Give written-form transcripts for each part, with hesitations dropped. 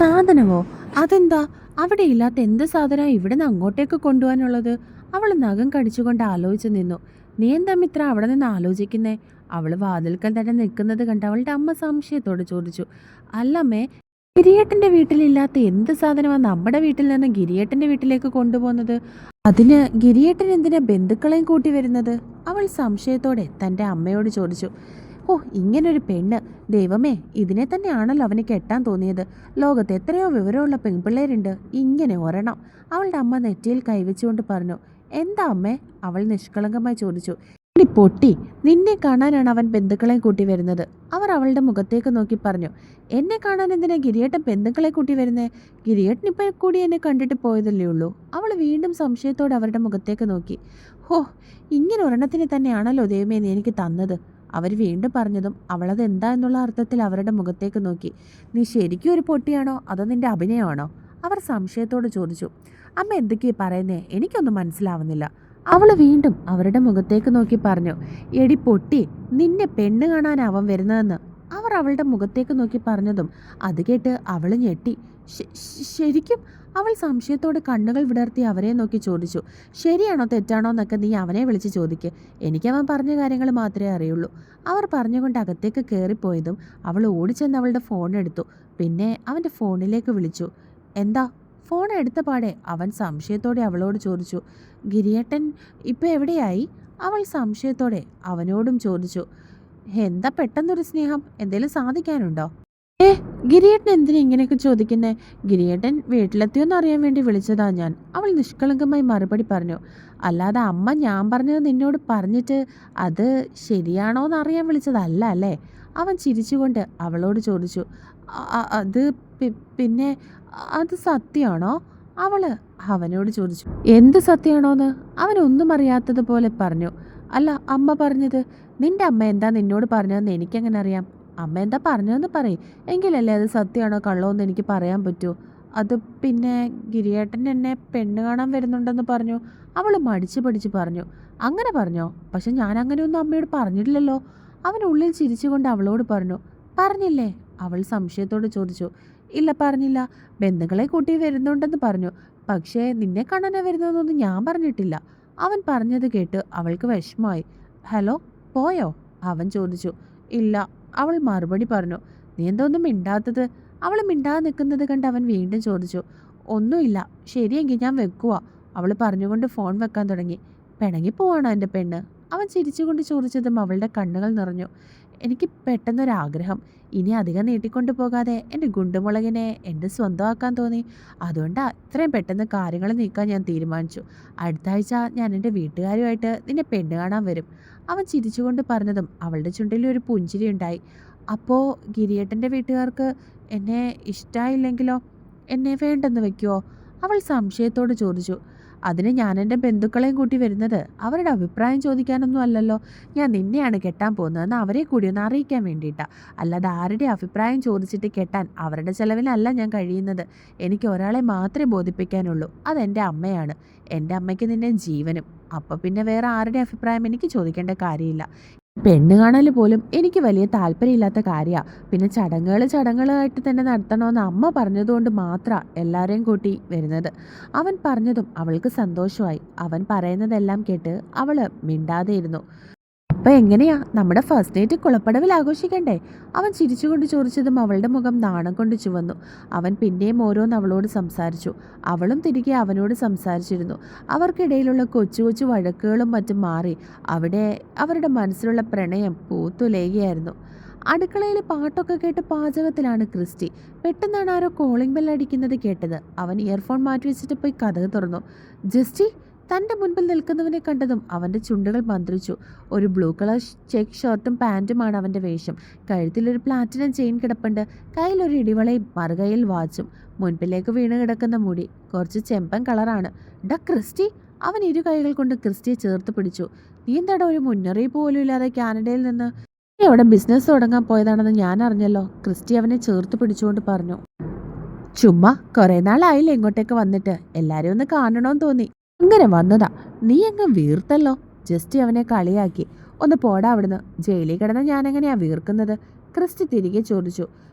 സാധനമോ? അതെന്താ? അവിടെ ഇല്ലാത്ത എന്ത് സാധനം ഇവിടെ നിന്ന് അങ്ങോട്ടേക്ക് കൊണ്ടുപോകാനുള്ളത്? അവൾ നഖം കടിച്ചുകൊണ്ട് ആലോചിച്ചു നിന്നു. നീ എന്താ മിത്ര അവിടെ നിന്ന് ആലോചിക്കുന്നേ? അവൾ വാതിൽക്കൽ തന്നെ നിൽക്കുന്നത് കണ്ട് അവളുടെ അമ്മ സംശയത്തോട് ചോദിച്ചു. അല്ലമ്മേ, ഗിരിയേട്ടൻ്റെ വീട്ടിലില്ലാത്ത എന്ത് സാധനമാണ് നമ്മുടെ വീട്ടിൽ നിന്ന് ഗിരിയേട്ടൻ്റെ വീട്ടിലേക്ക് കൊണ്ടുപോകുന്നത്? അതിന് ഗിരിയേട്ടൻ എന്തിനാ ബന്ധുക്കളെയും കൂട്ടി വരുന്നത്? അവൾ സംശയത്തോടെ തൻ്റെ അമ്മയോട് ചോദിച്ചു. ഓ, ഇങ്ങനൊരു പെണ്ണ്! ദൈവമേ, ഇതിനെ തന്നെയാണല്ലോ അവന് കെട്ടാൻ തോന്നിയത്. ലോകത്ത് എത്രയോ വിവരമുള്ള പെൺപിള്ളേരുണ്ട്, ഇങ്ങനെ ഒരെണ്ണം. അവളുടെ അമ്മ നെറ്റിയിൽ കൈവച്ചുകൊണ്ട് പറഞ്ഞു. എന്താ അമ്മേ? അവൾ നിഷ്കളങ്കമായി ചോദിച്ചു. ഇനി പൊട്ടി, നിന്നെ കാണാനാണ് അവൻ ബന്ധുക്കളെ കൂട്ടി വരുന്നത്. അവർ അവളുടെ മുഖത്തേക്ക് നോക്കി പറഞ്ഞു. എന്നെ കാണാൻ എന്തിനാ ഗിരിയേട്ടൻ ബന്ധുക്കളെ കൂട്ടി വരുന്നേ? ഗിരിയേട്ടൻ ഇപ്പം കൂടി എന്നെ കണ്ടിട്ട് പോയതല്ലേ ഉള്ളൂ. അവൾ വീണ്ടും സംശയത്തോടെ അവരുടെ മുഖത്തേക്ക് നോക്കി. ഹോ, ഇങ്ങനെ ഒരെണ്ണത്തിന് തന്നെയാണല്ലോ ദൈവമേ നീ എനിക്ക് തന്നത്. അവർ വീണ്ടും പറഞ്ഞതും അവളത് എന്താ എന്നുള്ള അർത്ഥത്തിൽ അവരുടെ മുഖത്തേക്ക് നോക്കി. നീ ശരിക്കും ഒരു പൊട്ടിയാണോ അതോ നിന്റെ അഭിനയമാണോ? അവർ സംശയത്തോട് ചോദിച്ചു. അമ്മ എന്തൊക്കെയാ പറയുന്നേ? എനിക്കൊന്നും മനസ്സിലാവുന്നില്ല. അവൾ വീണ്ടും അവരുടെ മുഖത്തേക്ക് നോക്കി പറഞ്ഞു. എടി പൊട്ടി, നിന്നെ പെണ്ണ് കാണാൻ അവൻ വരുന്നതെന്ന് അവർ അവളുടെ മുഖത്തേക്ക് നോക്കി പറഞ്ഞതും അത് കേട്ട് അവൾ ഞെട്ടി. ശരിക്കും? അവൾ സംശയത്തോടെ കണ്ണുകൾ വിടർത്തി അവരെ നോക്കി ചോദിച്ചു. ശരിയാണോ തെറ്റാണോ എന്നൊക്കെ നീ അവനെ വിളിച്ച് ചോദിക്ക്. എനിക്കവൻ പറഞ്ഞ കാര്യങ്ങൾ മാത്രമേ അറിയുള്ളൂ. അവർ പറഞ്ഞുകൊണ്ട് അകത്തേക്ക് കയറിപ്പോയതും അവൾ ഓടിച്ചെന്ന് അവളുടെ ഫോൺ എടുത്തു. പിന്നെ അവൻ്റെ ഫോണിലേക്ക് വിളിച്ചു. എന്താ? ഫോൺ എടുത്ത പാടെ അവൻ സംശയത്തോടെ അവളോട് ചോദിച്ചു. ഗിരിയേട്ടൻ ഇപ്പം എവിടെയായി? അവൾ സംശയത്തോടെ അവനോടും ചോദിച്ചു. എന്താ പെട്ടെന്നൊരു സ്നേഹം? എന്തേലും സാധിക്കാനുണ്ടോ? ഗിരിയേട്ടൻ എന്തിനാ ഇങ്ങനെയൊക്കെ ചോദിക്കുന്നേ? ഗിരിയേട്ടൻ വീട്ടിലെത്തിയോന്ന് അറിയാൻ വേണ്ടി വിളിച്ചതാ ഞാൻ. അവൾ നിഷ്കളങ്കമായി മറുപടി പറഞ്ഞു. അല്ലാതെ അമ്മ ഞാൻ പറഞ്ഞത് നിന്നോട് പറഞ്ഞിട്ട് അത് ശരിയാണോന്ന് അറിയാൻ വിളിച്ചതല്ല അല്ലേ? അവൻ ചിരിച്ചുകൊണ്ട് അവളോട് ചോദിച്ചു. അത് പിന്നെ അത് സത്യമാണോ? അവൾ അവനോട് ചോദിച്ചു. എന്ത് സത്യമാണോന്ന്? അവനൊന്നും അറിയാത്തതുപോലെ പറഞ്ഞു. അല്ല, അമ്മ പറഞ്ഞത്. നിന്റെ അമ്മ എന്താ നിന്നോട് പറഞ്ഞതെന്ന് എനിക്കെങ്ങനെ അറിയാം? അമ്മ എന്താ പറഞ്ഞതെന്ന് പറയും, എങ്കിലല്ലേ അത് സത്യമാണോ കള്ളോ എന്ന് എനിക്ക് പറയാൻ പറ്റൂ. അത് പിന്നെ ഗിരിയേട്ടൻ എന്നെ പെണ്ണ് കാണാൻ വരുന്നുണ്ടെന്ന് പറഞ്ഞു. അവൾ മടിച്ചു പഠിച്ച് പറഞ്ഞു. അങ്ങനെ പറഞ്ഞോ? പക്ഷെ ഞാൻ അങ്ങനെയൊന്നും അമ്മയോട് പറഞ്ഞിട്ടില്ലല്ലോ. അവൻ ഉള്ളിൽ ചിരിച്ചുകൊണ്ട് അവളോട് പറഞ്ഞു. പറഞ്ഞില്ലേ? അവൾ സംശയത്തോട് ചോദിച്ചു. ഇല്ല, പറഞ്ഞില്ല. ബന്ധുക്കളെ കൂട്ടി വരുന്നുണ്ടെന്ന് പറഞ്ഞു. പക്ഷേ നിന്നെ കാണാനാ വരുന്നതെന്നൊന്നും ഞാൻ പറഞ്ഞിട്ടില്ല. അവൻ പറഞ്ഞത് കേട്ട് അവൾക്ക് വിഷമമായി. ഹലോ, പോയോ? അവൻ ചോദിച്ചു. ഇല്ല, അവൾ മറുപടി പറഞ്ഞു. നീ എന്തോന്നും മിണ്ടാത്തത്? അവൾ മിണ്ടാതെ നിൽക്കുന്നത് കണ്ട് അവൻ വീണ്ടും ചോദിച്ചു. ഒന്നുമില്ല. ശരിയെങ്കിൽ ഞാൻ വെക്കുക. അവൾ പറഞ്ഞുകൊണ്ട് ഫോൺ വെക്കാൻ തുടങ്ങി. പിണങ്ങിപ്പോവാണോ എൻ്റെ പെണ്ണ്? അവൻ ചിരിച്ചുകൊണ്ട് ചോദിച്ചതും അവളുടെ കണ്ണുകൾ നിറഞ്ഞു. എനിക്ക് പെട്ടെന്നൊരാഗ്രഹം. ഇനി അധികം നീട്ടിക്കൊണ്ടു പോകാതെ എൻ്റെ ഗുണ്ടുമുളകിനെ എൻ്റെ സ്വന്തമാക്കാൻ തോന്നി. അതുകൊണ്ടാണ് ഇത്രയും പെട്ടെന്ന് കാര്യങ്ങൾ നീക്കാൻ ഞാൻ തീരുമാനിച്ചു. അടുത്ത ആഴ്ച ഞാൻ എൻ്റെ വീട്ടുകാരുമായിട്ട് നിന്നെ പെണ്ണ് കാണാൻ വരും. അവൻ ചിരിച്ചുകൊണ്ട് പറഞ്ഞതും അവളുടെ ചുണ്ടിൽ ഒരു പുഞ്ചിരി ഉണ്ടായി. അപ്പോൾ ഗിരിയേട്ടൻ്റെ വീട്ടുകാർക്ക് എന്നെ ഇഷ്ടമായില്ലെങ്കിലോ? എന്നെ വേണ്ടെന്ന് വെക്കുമോ? അവൾ സംശയത്തോട് ചോദിച്ചു. അതിന് ഞാൻ എൻ്റെ ബന്ധുക്കളെയും കൂട്ടി വരുന്നത് അവരുടെ അഭിപ്രായം ചോദിക്കാനൊന്നും അല്ലല്ലോ. ഞാൻ നിന്നെയാണ് കെട്ടാൻ പോകുന്നതെന്ന് അവരെ കൂടി ഒന്ന് അറിയിക്കാൻ വേണ്ടിയിട്ടാണ്. അല്ലാതെ ആരുടെ അഭിപ്രായം ചോദിച്ചിട്ട് കെട്ടാൻ അവരുടെ ചിലവിലല്ല ഞാൻ കഴിയുന്നത്. എനിക്ക് ഒരാളെ മാത്രമേ ബോധിപ്പിക്കാനുള്ളൂ. അതെൻ്റെ അമ്മയാണ്. എൻ്റെ അമ്മയ്ക്ക് നിന്നെ ജീവനും. അപ്പം പിന്നെ വേറെ ആരുടെ അഭിപ്രായം എനിക്ക് ചോദിക്കേണ്ട കാര്യമില്ല. പെണ്ണ് കാണൽ പോലും എനിക്ക് വലിയ താല്പര്യമില്ലാത്ത കാര്യമാണ്. പിന്നെ ചടങ്ങുകളായിട്ട് തന്നെ നടത്തണമെന്ന് അമ്മ പറഞ്ഞതുകൊണ്ട് മാത്രമാണ് എല്ലാവരെയും കൂട്ടി വരുന്നത്. അവൻ പറഞ്ഞതും അവൾക്ക് സന്തോഷമായി. അവൻ പറയുന്നതെല്ലാം കേട്ട് അവൾ മിണ്ടാതെ ഇരുന്നു. അപ്പം എങ്ങനെയാ നമ്മുടെ ഫസ്റ്റ് നൈറ്റ് കുളപ്പടവിൽ ആഘോഷിക്കണ്ടേ? അവൻ ചിരിച്ചുകൊണ്ട് ചോദിച്ചതും അവളുടെ മുഖം നാണം കൊണ്ട് ചുവന്നു. അവൻ പിന്നെയും ഓരോന്ന് അവളോട് സംസാരിച്ചു. അവളും തിരികെ അവനോട് സംസാരിച്ചിരുന്നു. അവർക്കിടയിലുള്ള കൊച്ചു കൊച്ചു വഴക്കുകളും മറ്റും മാറി അവിടെ അവരുടെ മനസ്സിലുള്ള പ്രണയം പൂത്തുലയുകയായിരുന്നു. അടുക്കളയിൽ പാട്ടൊക്കെ കേട്ട് പാചകത്തിലാണ് ക്രിസ്റ്റി. പെട്ടെന്നാണ് ആരോ കോളിംഗ് ബെൽ അടിക്കുന്നത് കേട്ടത്. അവൻ ഇയർഫോൺ മാറ്റി വെച്ചിട്ട് പോയി കതക് തുറന്നു. ജസ്റ്റി തൻ്റെ മുൻപിൽ നിൽക്കുന്നവനെ കണ്ടതും അവൻ്റെ ചുണ്ടുകൾ മന്ത്രിച്ചു. ഒരു ബ്ലൂ കളർ ചെക്ക് ഷർട്ടും പാൻറ്റുമാണ് അവൻ്റെ വേഷം. കഴുത്തിലൊരു പ്ലാറ്റിനം ചെയിൻ കിടപ്പുണ്ട്. കയ്യിലൊരു ഇടിവളയും മറുകൈയിൽ വാച്ചും. മുൻപിലേക്ക് വീണ് കിടക്കുന്ന മുടി കുറച്ച് ചെമ്പൻ കളറാണ്. ഡ ക്രിസ്റ്റി! അവൻ ഇരു കൈകൾ കൊണ്ട് ക്രിസ്റ്റിയെ ചേർത്ത് പിടിച്ചു. നീ എന്താടാ ഒരു മുന്നറിയിപ്പ് പോലും ഇല്ലാതെ കാനഡയിൽ നിന്ന്? നീ അവിടെ ബിസിനസ് തുടങ്ങാൻ പോയതാണെന്ന് ഞാൻ അറിഞ്ഞല്ലോ. ക്രിസ്റ്റി അവനെ ചേർത്ത് പിടിച്ചുകൊണ്ട് പറഞ്ഞു. ചുമ്മാ കുറേ നാളായില്ലേ ഇങ്ങോട്ടേക്ക് വന്നിട്ട്. എല്ലാവരും ഒന്ന് കാണണമെന്ന് തോന്നി, അങ്ങനെ വന്നതാ. നീ അങ്ങ് വീർത്തല്ലോ. ജസ്റ്റ് അവനെ കളിയാക്കി. ഒന്ന് പോടാ അവിടുന്ന്. ജയിലിൽ കിടന്ന് ഞാനെങ്ങനെയാ വീർക്കുന്നത്? ക്രിസ്റ്റി തിരികെ ചോദിച്ചു.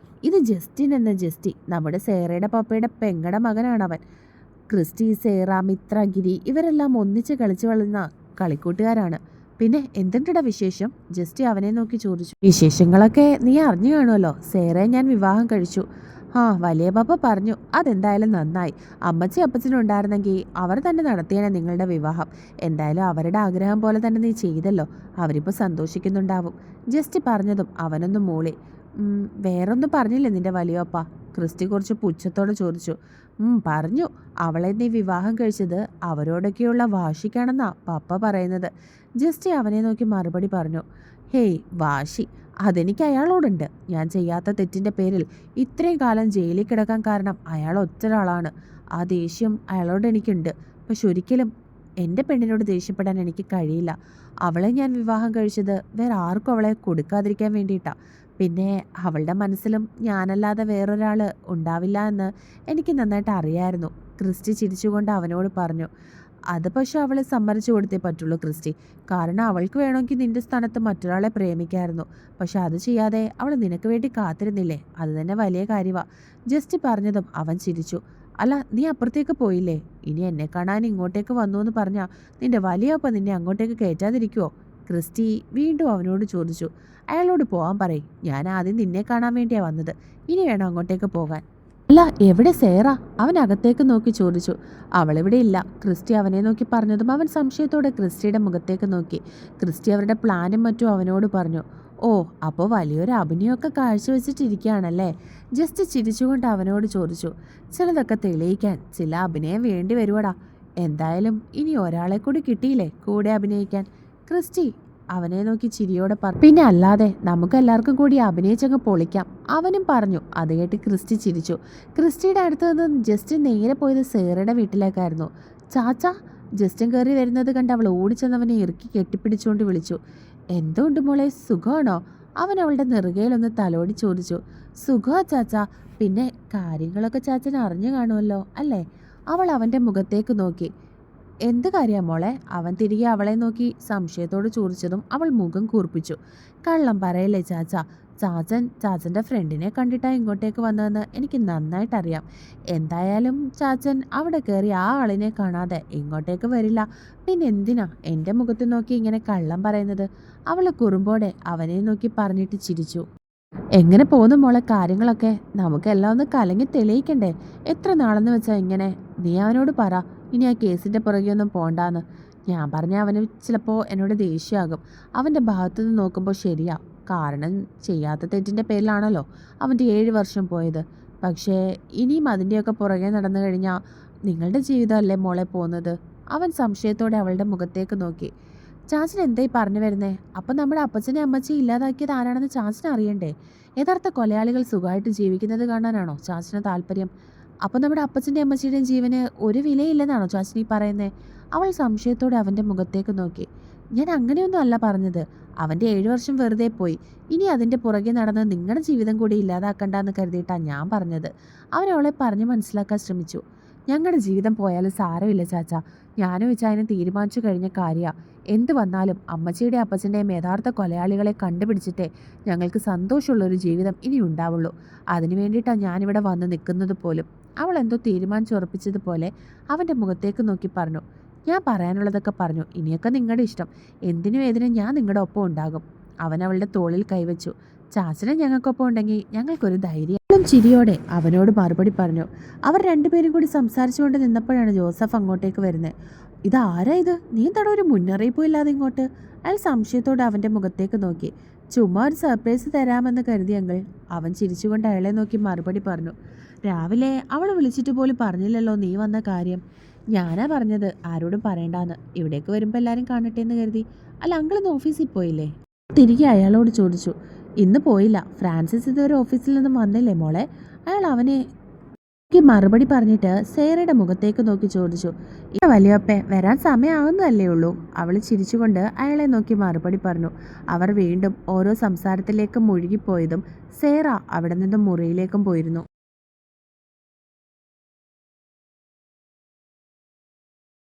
ഇത് ജസ്റ്റിൻ എന്ന ജസ്റ്റി, നമ്മുടെ സേറയുടെ പപ്പയുടെ പെങ്ങടെ മകനാണവൻ. ക്രിസ്റ്റി, സേറ, മിത്ര, ഗിരി ഇവരെല്ലാം ഒന്നിച്ച് കളിച്ചു വളർന്ന കളിക്കൂട്ടുകാരാണ്. പിന്നെ എന്തുണ്ടടാ വിശേഷം? ജസ്റ്റി അവനെ നോക്കി ചോദിച്ചു. വിശേഷങ്ങളൊക്കെ നീ അറിഞ്ഞു കാണുമല്ലോ. സേറയെ ഞാൻ വിവാഹം കഴിച്ചു. ആ, വലിയ പപ്പ പറഞ്ഞു. അതെന്തായാലും നന്നായി. അമ്മച്ചി അപ്പച്ചനും ഉണ്ടായിരുന്നെങ്കിൽ അവർ തന്നെ നടത്തിയേനെ നിങ്ങളുടെ വിവാഹം. എന്തായാലും അവരുടെ ആഗ്രഹം പോലെ തന്നെ നീ ചെയ്തല്ലോ. അവരിപ്പോൾ സന്തോഷിക്കുന്നുണ്ടാവും. ജസ്റ്റ് പറഞ്ഞതും അവനൊന്ന് മൂളി. വേറൊന്നും പറഞ്ഞില്ലേ നിന്റെ വലിയപ്പ? ക്രിസ്റ്റി കുറച്ച് പുച്ഛത്തോടെ ചോദിച്ചു. പറഞ്ഞു. അവളെ നീ വിവാഹം കഴിച്ചത് അവരോടൊക്കെയുള്ള വാശിക്കാണെന്നാ പപ്പ പറയുന്നത്. ജസ്റ്റ് അവനെ നോക്കി മറുപടി പറഞ്ഞു. ഹേയ്, വാശി അതെനിക്ക് അയാളോടുണ്ട്. ഞാൻ ചെയ്യാത്ത തെറ്റിൻ്റെ പേരിൽ ഇത്രയും കാലം ജയിലിൽ കിടക്കാൻ കാരണം അയാൾ ഒറ്റൊരാളാണ്. ആ ദേഷ്യം അയാളോട് എനിക്കുണ്ട്. പക്ഷെ ഒരിക്കലും എൻ്റെ പെണ്ണിനോട് ദേഷ്യപ്പെടാൻ എനിക്ക് കഴിയില്ല. അവളെ ഞാൻ വിവാഹം കഴിച്ചത് വേറെ ആർക്കും അവളെ കൊടുക്കാതിരിക്കാൻ വേണ്ടിയിട്ടാണ്. പിന്നെ അവളുടെ മനസ്സിലും ഞാനല്ലാതെ വേറൊരാൾ ഉണ്ടാവില്ല എന്ന് എനിക്ക് നന്നായിട്ട് അറിയായിരുന്നു. ക്രിസ്റ്റി ചിരിച്ചുകൊണ്ട് അവനോട് പറഞ്ഞു. അത് പക്ഷെ അവളെ സമ്മതിച്ചു കൊടുത്തേ പറ്റുള്ളൂ ക്രിസ്റ്റി. കാരണം അവൾക്ക് വേണമെങ്കിൽ നിന്റെ സ്ഥാനത്ത് മറ്റൊരാളെ പ്രേമിക്കായിരുന്നു. പക്ഷെ അത് ചെയ്യാതെ അവൾ നിനക്ക് വേണ്ടി കാത്തിരുന്നില്ലേ? അത് തന്നെ വലിയ കാര്യമാണ്. ജസ്റ്റ് പറഞ്ഞതും അവൻ ചിരിച്ചു. അല്ല, നീ അപ്പുറത്തേക്ക് പോയില്ലേ? ഇനി എന്നെ കാണാൻ ഇങ്ങോട്ടേക്ക് വന്നു എന്ന് പറഞ്ഞാൽ നിന്റെ വലിയപ്പ നിന്നെ അങ്ങോട്ടേക്ക് കയറ്റാതിരിക്കുമോ? ക്രിസ്റ്റി വീണ്ടും അവനോട് ചോദിച്ചു. അയാളോട് പോകാൻ പറയും. ഞാൻ ആദ്യം നിന്നെ കാണാൻ വേണ്ടിയാണ് വന്നത്. ഇനി വേണം അങ്ങോട്ടേക്ക് പോകാൻ. അല്ല, എവിടെ സേറ? അവൻ അകത്തേക്ക് നോക്കി ചോദിച്ചു. അവളിവിടെ ഇല്ല. ക്രിസ്റ്റി അവനെ നോക്കി പറഞ്ഞതും അവൻ സംശയത്തോടെ ക്രിസ്റ്റിയുടെ മുഖത്തേക്ക് നോക്കി. ക്രിസ്റ്റി അവരുടെ പ്ലാനും മറ്റും അവനോട് പറഞ്ഞു. ഓ, അപ്പോൾ വലിയൊരു അഭിനയമൊക്കെ കാഴ്ചവെച്ചിട്ടിരിക്കുകയാണല്ലേ? ജസ്റ്റ് ചിരിച്ചുകൊണ്ട് അവനോട് ചോദിച്ചു. ചിലതൊക്കെ തെളിയിക്കാൻ ചില അഭിനയം വേണ്ടി വരുവടാ. എന്തായാലും ഇനി ഒരാളെ കൂടി കിട്ടിയില്ലേ കൂടെ അഭിനയിക്കാൻ? ക്രിസ്റ്റി അവനെ നോക്കി ചിരിയോടെ പറഞ്ഞു. പിന്നെ അല്ലാതെ നമുക്കെല്ലാവർക്കും കൂടി അഭിനയിച്ചങ്ങ് പൊളിക്കാം, അവനും പറഞ്ഞു. അത് കേട്ട് ക്രിസ്റ്റി ചിരിച്ചു. ക്രിസ്റ്റിയുടെ അടുത്ത് നിന്ന് ജസ്റ്റിൻ നേരെ പോയത് സേറയുടെ വീട്ടിലേക്കായിരുന്നു. ചാച്ചാ! ജസ്റ്റിൻ കയറി വരുന്നത് കണ്ട് അവൾ ഓടിച്ചെന്നവനെ ഇറുക്കി കെട്ടിപ്പിടിച്ചുകൊണ്ട് വിളിച്ചു. എന്തുകൊണ്ട് മോളെ, സുഖമാണോ? അവൻ അവളുടെ നെറുകയിലൊന്ന് തലോടി ചോദിച്ചു. സുഖമാ ചാച്ചാ. പിന്നെ കാര്യങ്ങളൊക്കെ ചാച്ചൻ അറിഞ്ഞു കാണുമല്ലോ അല്ലേ? അവൾ അവൻ്റെ മുഖത്തേക്ക് നോക്കി. എന്ത് കാര്യാ മോളെ? അവൻ തിരികെ അവളെ നോക്കി സംശയത്തോട് ചോദിച്ചതും അവൾ മുഖം കൂർപ്പിച്ചു. കള്ളം പറയല്ലേ ചാച്ച. ചാച്ചൻ്റെ ഫ്രണ്ടിനെ കണ്ടിട്ടാണ് ഇങ്ങോട്ടേക്ക് വന്നതെന്ന് എനിക്ക് നന്നായിട്ടറിയാം. എന്തായാലും ചാച്ചൻ അവിടെ കയറി ആ ആളിനെ കാണാതെ ഇങ്ങോട്ടേക്ക് വരില്ല. പിന്നെ എന്തിനാ എൻ്റെ മുഖത്ത് നോക്കി ഇങ്ങനെ കള്ളം പറയുന്നത്? അവൾ കുറുമ്പോടെ അവനെ നോക്കി പറഞ്ഞിട്ട് ചിരിച്ചു. എങ്ങനെ പോകുന്നു മോളെ കാര്യങ്ങളൊക്കെ? നമുക്കെല്ലാം ഒന്ന് കലങ്ങി തെളിയിക്കണ്ടേ? എത്ര നാളെന്ന് വെച്ചാൽ ഇങ്ങനെ? നീ അവനോട് പറ ഇനി ആ കേസിൻ്റെ പുറകെയൊന്നും പോണ്ടാന്ന്. ഞാൻ പറഞ്ഞ അവന് ചിലപ്പോൾ എന്നോട് ദേഷ്യമാകും. അവൻ്റെ ഭാഗത്തുനിന്ന് നോക്കുമ്പോൾ ശരിയാ. കാരണം ചെയ്യാത്ത തെറ്റിൻ്റെ പേരിലാണല്ലോ അവൻ്റെ 7 വർഷം പോയത്. പക്ഷേ ഇനിയും അതിൻ്റെയൊക്കെ പുറകെ നടന്നു കഴിഞ്ഞാൽ നിങ്ങളുടെ ജീവിതമല്ലേ മോളെ പോകുന്നത്? അവൻ സംശയത്തോടെ അവളുടെ മുഖത്തേക്ക് നോക്കി. ചാച്ചൻ എന്തായി പറഞ്ഞു വരുന്നേ? അപ്പം നമ്മുടെ അപ്പച്ചനെ അമ്മച്ചി ഇല്ലാതാക്കിയത് ആരാണെന്ന് ചാച്ചൻ അറിയണ്ടേ? യഥാർത്ഥ കൊലയാളികൾ സുഖമായിട്ട് ജീവിക്കുന്നത് കാണാനാണോ ചാച്ചന് താല്പര്യം? അപ്പം നമ്മുടെ അപ്പച്ചൻ്റെ അമ്മച്ചിയുടെയും ജീവന് ഒരു വിലയില്ലെന്നാണോ ചാച്ചൻ ഈ പറയുന്നത്? അവൾ സംശയത്തോടെ അവൻ്റെ മുഖത്തേക്ക് നോക്കി. ഞാൻ അങ്ങനെയൊന്നും അല്ല പറഞ്ഞത്. അവൻ്റെ 7 വർഷം വെറുതെ പോയി. ഇനി അതിൻ്റെ പുറകെ നടന്ന് നിങ്ങളുടെ ജീവിതം കൂടി ഇല്ലാതാക്കണ്ടെന്ന് കരുതിയിട്ടാണ് ഞാൻ പറഞ്ഞത്. അവൻ അവളെ പറഞ്ഞു മനസ്സിലാക്കാൻ ശ്രമിച്ചു. ഞങ്ങളുടെ ജീവിതം പോയാലും സാരമില്ല ചാച്ച. ഞാനും ഇച്ചായനും തീരുമാനിച്ചു കഴിഞ്ഞ കാര്യമാണ്. എന്ത് വന്നാലും അമ്മച്ചിയുടെ അപ്പച്ചൻ്റെയും യഥാർത്ഥ കൊലയാളികളെ കണ്ടുപിടിച്ചിട്ടേ ഞങ്ങൾക്ക് സന്തോഷമുള്ളൊരു ജീവിതം ഇനി ഉണ്ടാവുള്ളൂ. അതിനു വേണ്ടിയിട്ടാണ് ഞാനിവിടെ വന്ന് നിൽക്കുന്നത് പോലും. അവൾ എന്തോ തീരുമാനിച്ചുറപ്പിച്ചതുപോലെ അവൻ്റെ മുഖത്തേക്ക് നോക്കി പറഞ്ഞു. ഞാൻ പറയാനുള്ളതൊക്കെ പറഞ്ഞു. ഇനിയൊക്കെ നിങ്ങളുടെ ഇഷ്ടം. എന്തിനും ഏതിനും ഞാൻ നിങ്ങളുടെ ഒപ്പം ഉണ്ടാകും. അവൻ അവളുടെ തോളിൽ കൈവച്ചു. ചാച്ചനെ ഞങ്ങൾക്കൊപ്പം ഉണ്ടെങ്കിൽ ഞങ്ങൾക്കൊരു ധൈര്യം. ചിരിയോടെ അവനോട് മറുപടി പറഞ്ഞു. അവർ രണ്ടുപേരും കൂടി സംസാരിച്ചുകൊണ്ട് നിന്നപ്പോഴാണ് ജോസഫ് അങ്ങോട്ടേക്ക് വരുന്നത്. ഇതാരാ ഇത്? നീ എന്താണോ ഒരു മുന്നറിയിപ്പും ഇല്ലാതെ ഇങ്ങോട്ട്? അയാൾ സംശയത്തോടെ അവൻ്റെ മുഖത്തേക്ക് നോക്കി. ചുമ്മാ ഒരു സർപ്രൈസ് തരാമെന്ന് കരുതിയെങ്കിൽ. അവൻ ചിരിച്ചുകൊണ്ട് അയാളെ നോക്കി മറുപടി പറഞ്ഞു. രാവിലെ അവൾ വിളിച്ചിട്ട് പോലും പറഞ്ഞില്ലല്ലോ നീ വന്ന കാര്യം. ഞാനാ പറഞ്ഞത് ആരോടും പറയണ്ടാന്ന്. ഇവിടേക്ക് വരുമ്പോൾ എല്ലാവരും കാണട്ടെ എന്ന് കരുതി. അല്ല, അങ്കിളിന്ന് ഓഫീസിൽ പോയില്ലേ? തിരികെ അയാളോട് ചോദിച്ചു. ഇന്ന് പോയില്ല. ഫ്രാൻസിസ് ഇതുവരെ ഓഫീസിൽ നിന്നും വന്നില്ലേ മോളെ? അയാൾ അവനെ മറുപടി പറഞ്ഞിട്ട് സേറയുടെ മുഖത്തേക്ക് നോക്കി ചോദിച്ചു. ഈ വലിയപ്പേ വരാൻ സമയമാകുന്നതല്ലേ ഉള്ളൂ? അവൾ ചിരിച്ചുകൊണ്ട് അയാളെ നോക്കി മറുപടി പറഞ്ഞു. അവർ വീണ്ടും ഓരോ സംസാരത്തിലേക്ക് മുഴുകിപ്പോയതും സേറ അവിടെ നിന്നും മുറിയിലേക്കും പോയിരുന്നു.